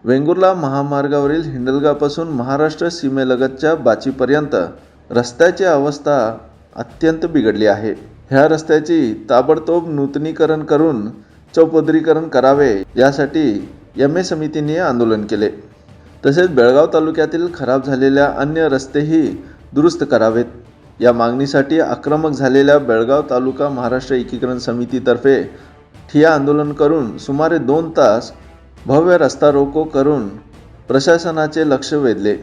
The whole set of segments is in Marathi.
वेंगुर्ला महामार्गावरील हिंडलगापासून महाराष्ट्र सीमेलगतच्या बाचीपर्यंत रस्त्याची अवस्था अत्यंत बिघडली आहे। ह्या रस्त्याची ताबडतोब नूतनीकरण करून चौपदरीकरण करावे यासाठी एम ए समितीने आंदोलन केले। तसेच बेळगाव तालुक्यातील खराब झालेल्या अन्य रस्तेही दुरुस्त करावेत। या मागणीसाठी आक्रमक झालेल्या बेळगाव तालुका महाराष्ट्र एकीकरण समितीतर्फे ठिय्या आंदोलन करून सुमारे 2 तास भव्य रस्ता रोको करून प्रशासनाचे लक्ष वेधले।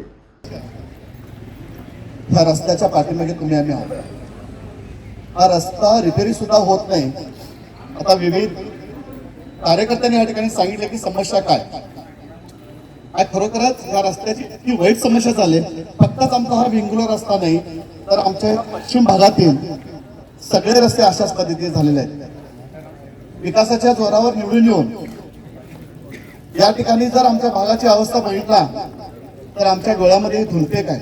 ह्या रस्त्याच्या पाठीमागे तुम्ही आम्ही आहोत। हा रस्ता रिपेरी सुद्धा होत नाही। आता विविध कार्यकर्त्यांनी या ठिकाणी सांगितले की समस्या काय आहे। खरोखरच या रस्त्याची इतकी वाईट समस्या झाली। फक्तच आमचा हा वेंगुर्ला रस्ता नाही तर आमच्या पश्चिम भागातील सगळे रस्ते अशाच पद्धतीने झालेले आहेत। विकासाच्या जोरावर निवडून येऊन या ठिकाणी जर आमच्या भागाची अवस्था बघितला तर आमच्या डोळ्यामध्ये धुलते काय।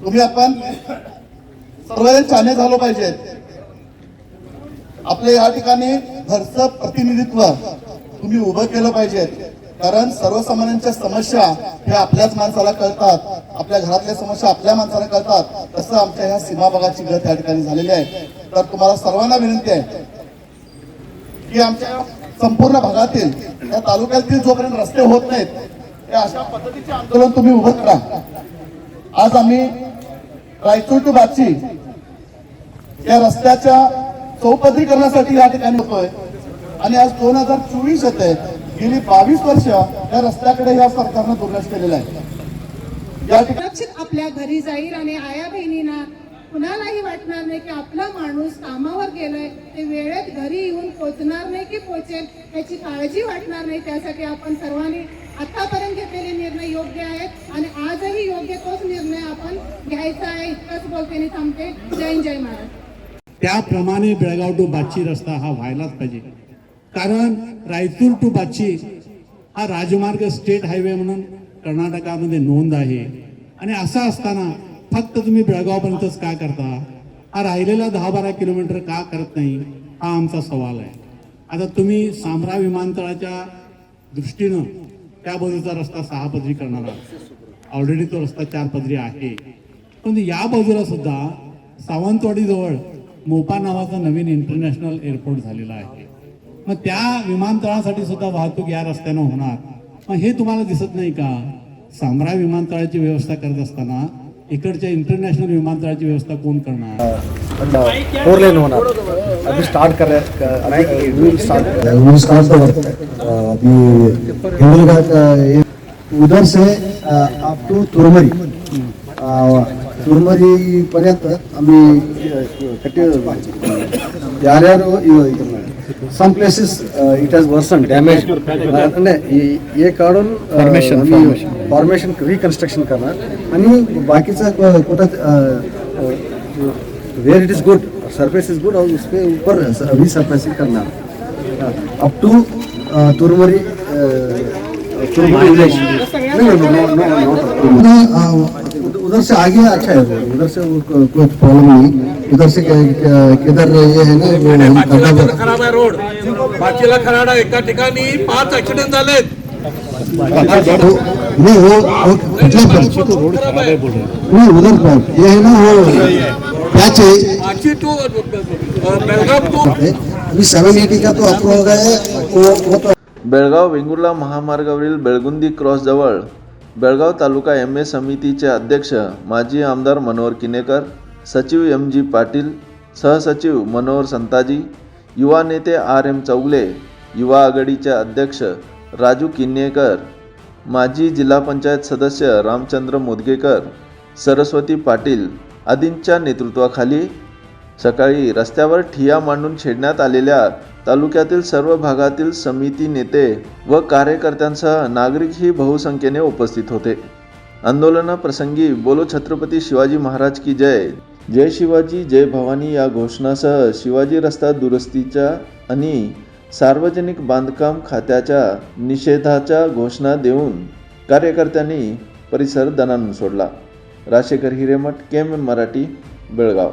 तुम्ही आपण सर्वजण चाने झालो पाहिजेत। आपल्या या ठिकाणी घरचं प्रतिनिधित्व तुम्ही उभं केलं पाहिजे, कारण सर्वसामान्यांच्या समस्या ह्या आपल्याच माणसाला कळतात, आपल्या घरातल्या समस्या आपल्या माणसाला कळतात। तसं आमच्या ह्या सीमा भागाची गत या ठिकाणी झालेली आहे। तर तुम्हाला सर्वांना विनंती आहे की आमच्या संपूर्ण भागातील या तालुक्यातील जोपर्यंत रस्ते होत नाहीत त्या अशा पद्धतीचे आंदोलन तुम्ही उभं करा। आज आम्ही रायचूर टू बाची या रस्त्याच्या चौपदरीकरणासाठी या ठिकाणी होतोय आणि आज 2024 येते। गेली 22 वर्ष या रस्त्याकडे या सरकारनं दुर्लक्ष केलेलं आहे। या ठिकाणी आपल्या घरी जाईल आणि आया बहिणींना कुणालाही वाटणार नाही की आपला माणूस कामावर गेलाय ते वेळेत घरी येऊन पोहोचणार नाही की पोहोचेल याची काळजी वाटणार नाही। त्यासाठी आपण सर्वांनी आतापर्यंत घेतलेले निर्णय योग्य आहेत आणि आजही योग्य तोच निर्णय आपण घ्यायचा आहे। इतकंच बोलते आणि थांबते। जय महाराज। त्याप्रमाणे बेळगाव टू बाची रस्ता हा व्हायलाच पाहिजे, कारण रायचूर टू बाची हा राजमार्ग स्टेट हायवे म्हणून कर्नाटकामध्ये नोंद आहे आणि असं असताना फक्त तुम्ही बेळगावपर्यंतच का करता? हा राहिलेला 10-12 किलोमीटर का करत नाही हा आमचा सवाल आहे। आता तुम्ही सामरा विमानतळाच्या दृष्टीनं त्या बाजूचा रस्ता 6 पदरी करणार आहात। ऑलरेडी तो रस्ता 4 पदरी आहे, पण या बाजूला सुद्धा सावंतवाडीजवळ मोपा नावाचा नवीन इंटरनॅशनल एअरपोर्ट झालेला आहे। मग त्या विमानतळासाठी सुद्धा वाहतूक या रस्त्यानं होणार। मग हे तुम्हाला दिसत नाही का? सामरा विमानतळाची व्यवस्था करत असताना इकडच्या इंटरनॅशनल विमानतळाची व्यवस्था कोण करणार? 4 लेन होना अभी स्टार्ट कर रहे हैं। वी स्टार्ट द वर्क अभी हिंडलगा का उधर से अप टू तुरमरी पर्यंत आम्ही यार्यारो some places it has worsened, damaged. ये काढून फॉर्मेशन रिकन्स्ट्रक्शन करणार आणि बाकीचं कुठं where it is good surface is good और उसके ऊपर रिसरफेसिंग करणार अप टू तुरमरी विलेज। उधर से आगे अच्छा है, उधर से कोई प्रॉब्लम नहीं। उधर से किधर ये है ना खराब है रोड। बाचीला खराडा एका ठिकाणी 5 ऍक्सिडेंट झालेत। नहीं वो रोड खराब है बोल रहे नहीं उधर पर ये है ना वो क्या चाहिए बाची टू बेळगाव टू अभी 780 का तो अप्रूव हो गया है। वो तो बेळगाव वेंगुर्ला महामार्गावरील बेळगुंदी क्रॉस जवळ बेळगाव तालुका एम ए समितीचे अध्यक्ष माजी आमदार मनोहर किनेकर, सचिव एम जी पाटील, सहसचिव मनोहर संताजी, युवा नेते RM चौगले, युवा आघाडीचे अध्यक्ष राजू किन्नेकर, माजी जिल्हा पंचायत सदस्य रामचंद्र मोदगेकर, सरस्वती पाटील आदींच्या नेतृत्वाखाली सकाळी रस्त्यावर ठिय्या मांडून छेडण्यात आलेल्या तालुक्यातील सर्व भागातील समिती नेते व कार्यकर्त्यांसह नागरिकही बहुसंख्येने उपस्थित होते। आंदोलनाप्रसंगी बोलो छत्रपती शिवाजी महाराज की जय, जय शिवाजी जय भवानी या घोषणासह शिवाजी रस्ता दुरुस्तीच्या आणि सार्वजनिक बांधकाम खात्याच्या निषेधाच्या घोषणा देऊन कार्यकर्त्यांनी परिसर दणाणून सोडला। राजेकर हिरेमठ, KMN मराठी, बेळगाव।